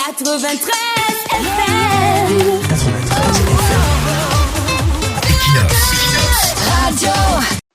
93 FM. Radio.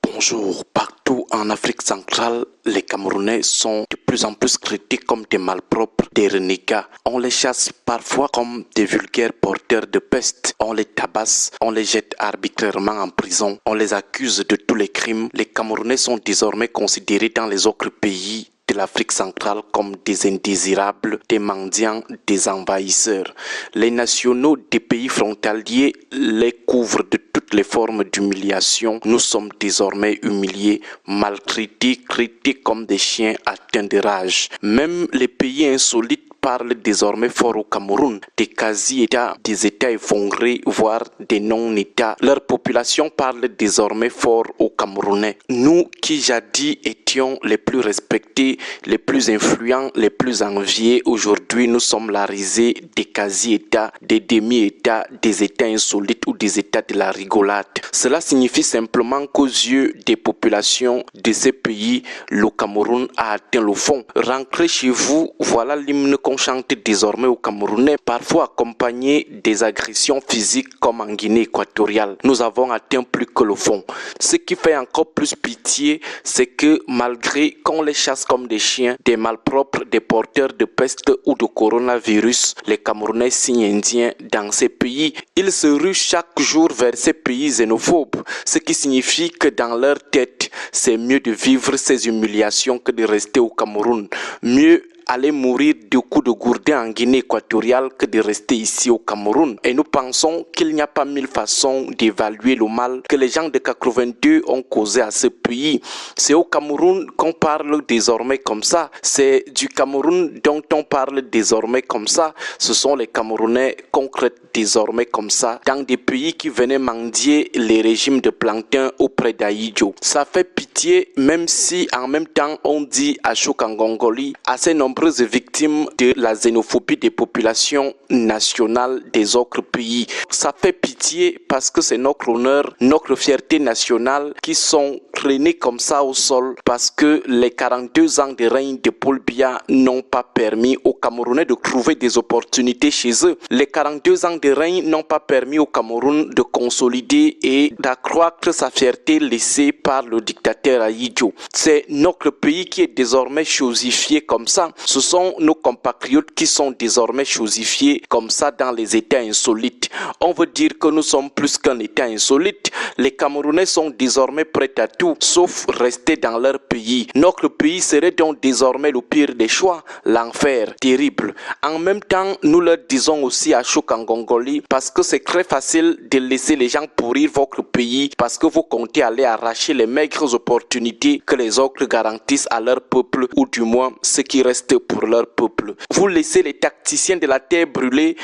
Bonjour. Partout en Afrique centrale, les Camerounais sont de plus en plus critiqués comme des malpropres, des renégats. On les chasse parfois comme des vulgaires porteurs de peste. On les tabasse, on les jette arbitrairement en prison. On les accuse de tous les crimes. Les Camerounais sont désormais considérés dans les autres pays de l'Afrique centrale comme des indésirables, des mendiants, des envahisseurs. Les nationaux des pays frontaliers les couvrent de toutes les formes d'humiliation. Nous sommes désormais humiliés, maltraités, traités comme des chiens atteints de rage. Même les pays insolites parlent désormais fort au Cameroun, des quasi-États, des États effondrés, voire des non-États. Leur population parle désormais fort aux Camerounais. Nous qui jadis étions les plus respectés, les plus influents, les plus enviés, aujourd'hui nous sommes la risée des quasi-États, des demi-États, des États insolites ou des États de la rigolade. Cela signifie simplement qu'aux yeux des populations de ces pays, le Cameroun a atteint le fond. Rentrez chez vous, voilà l'hymne qu'on chante désormais aux Camerounais, parfois accompagné des agressions physiques comme en Guinée équatoriale. Nous avons atteint plus que le fond. Ce qui fait encore plus pitié, c'est que malgré qu'on les chasse comme des chiens, des malpropres, des porteurs de peste ou de coronavirus, les Camerounais signes indiens dans ces pays, ils se ruent chaque jour vers ces pays xénophobes, ce qui signifie que dans leur tête, c'est mieux de vivre ces humiliations que de rester au Cameroun. Mieux aller mourir du coup de gourdin en Guinée équatoriale que de rester ici au Cameroun. Et nous pensons qu'il n'y a pas mille façons d'évaluer le mal que les gens de 82 ont causé à ce pays. C'est au Cameroun qu'on parle désormais comme ça. C'est du Cameroun dont on parle désormais comme ça. Ce sont les Camerounais qu'on traite désormais comme ça dans des pays qui venaient mendier les régimes de plantain auprès d'Aïdjo. Ça fait pitié, même si en même temps on dit à Chokangongoli, assez nombreuses victimes de la xénophobie des populations nationales des autres pays. Ça fait pitié parce que c'est notre honneur, notre fierté nationale qui sont traînés comme ça au sol parce que les 42 ans de règne de Paul Biya n'ont pas permis aux Camerounais de trouver des opportunités chez eux. Les 42 ans de règne n'ont pas permis au Cameroun de consolider et d'accroître sa fierté laissée par le dictateur Aïdjo. C'est notre pays qui est désormais chosifié comme ça. Ce sont nos compatriotes qui sont désormais chosifiés comme ça dans les États insolites. On veut dire que nous sommes plus qu'un État insolite. Les Camerounais sont désormais prêts à tout, sauf rester dans leur pays. Notre pays serait donc désormais le pire des choix, l'enfer, terrible. En même temps, nous leur disons aussi à Chokangongoli, parce que c'est très facile de laisser les gens pourrir votre pays, parce que vous comptez aller arracher les maigres opportunités que les autres garantissent à leur peuple, ou du moins ce qui reste pour leur peuple. Vous laissez les tacticiens de la terre brûler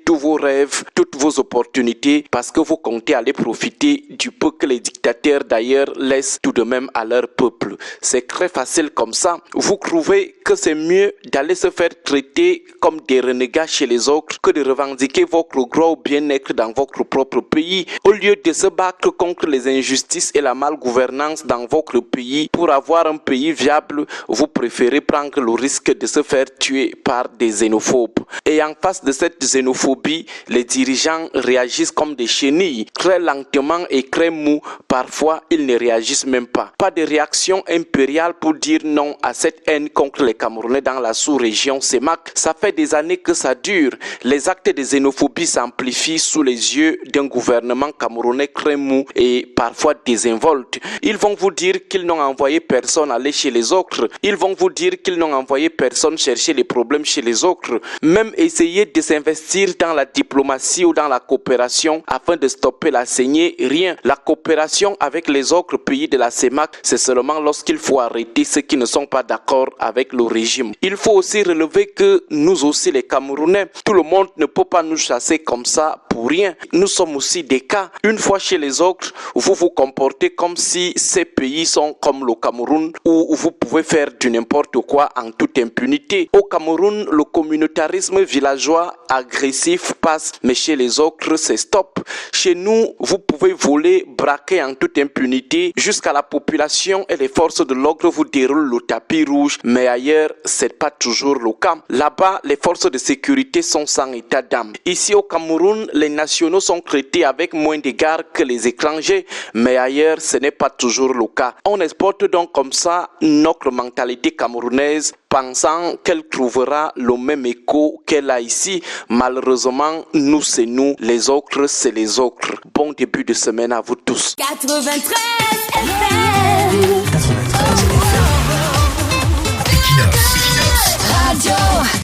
tous vos rêves, toutes vos opportunités, parce que vous comptez aller profiter du peu que les dictateurs d'ailleurs laissent tout de même à leur peuple. C'est très facile comme ça. Vous trouvez que c'est mieux d'aller se faire traiter comme des renégats chez les autres que de revendiquer votre gros bien-être dans votre propre pays. Au lieu de se battre contre les injustices et la malgouvernance dans votre pays, pour avoir un pays viable, vous préférez prendre le risque de se faire tuer par des xénophobes. Et en face de cette xénophobie, les dirigeants réagissent comme des chenilles, très lentement et très mou. Parfois, ils ne réagissent même pas. Pas de réaction impériale pour dire non à cette haine contre les Camerounais dans la sous-région CEMAC. Ça fait des années que ça dure. Les actes de xénophobie s'amplifient sous les yeux d'un gouvernement camerounais très mou et parfois désinvolte. Ils vont vous dire qu'ils n'ont envoyé personne aller chez les autres. Ils vont vous dire qu'ils n'ont envoyé personne chercher les problèmes chez les autres. Même essayer de s'investir dans la diplomatie ou dans la coopération afin de stopper la saignée, rien. La coopération avec les autres pays de la CEMAC, c'est seulement lorsqu'il faut arrêter ceux qui ne sont pas d'accord avec le régime. Il faut aussi relever que nous aussi les Camerounais, tout le monde ne peut pas nous chasser comme ça pour rien. Nous sommes aussi des cas. Une fois chez les autres, vous vous comportez comme si ces pays sont comme le Cameroun où vous pouvez faire du n'importe quoi en toute toute impunité. Au Cameroun, le communautarisme villageois agressif passe, mais chez les autres, c'est stop. Chez nous, vous pouvez voler, braquer en toute impunité jusqu'à la population et les forces de l'ordre vous déroulent le tapis rouge, mais ailleurs, c'est pas toujours le cas. Là-bas, les forces de sécurité sont sans état d'âme. Ici au Cameroun, les nationaux sont traités avec moins d'égard que les étrangers, mais ailleurs, ce n'est pas toujours le cas. On exporte donc comme ça notre mentalité camerounaise, pensant qu'elle trouvera le même écho qu'elle a ici. Malheureusement, nous c'est nous, les autres c'est les autres. Bon début de semaine à vous tous. 93 FM. 93 FM. Equinox. Radio.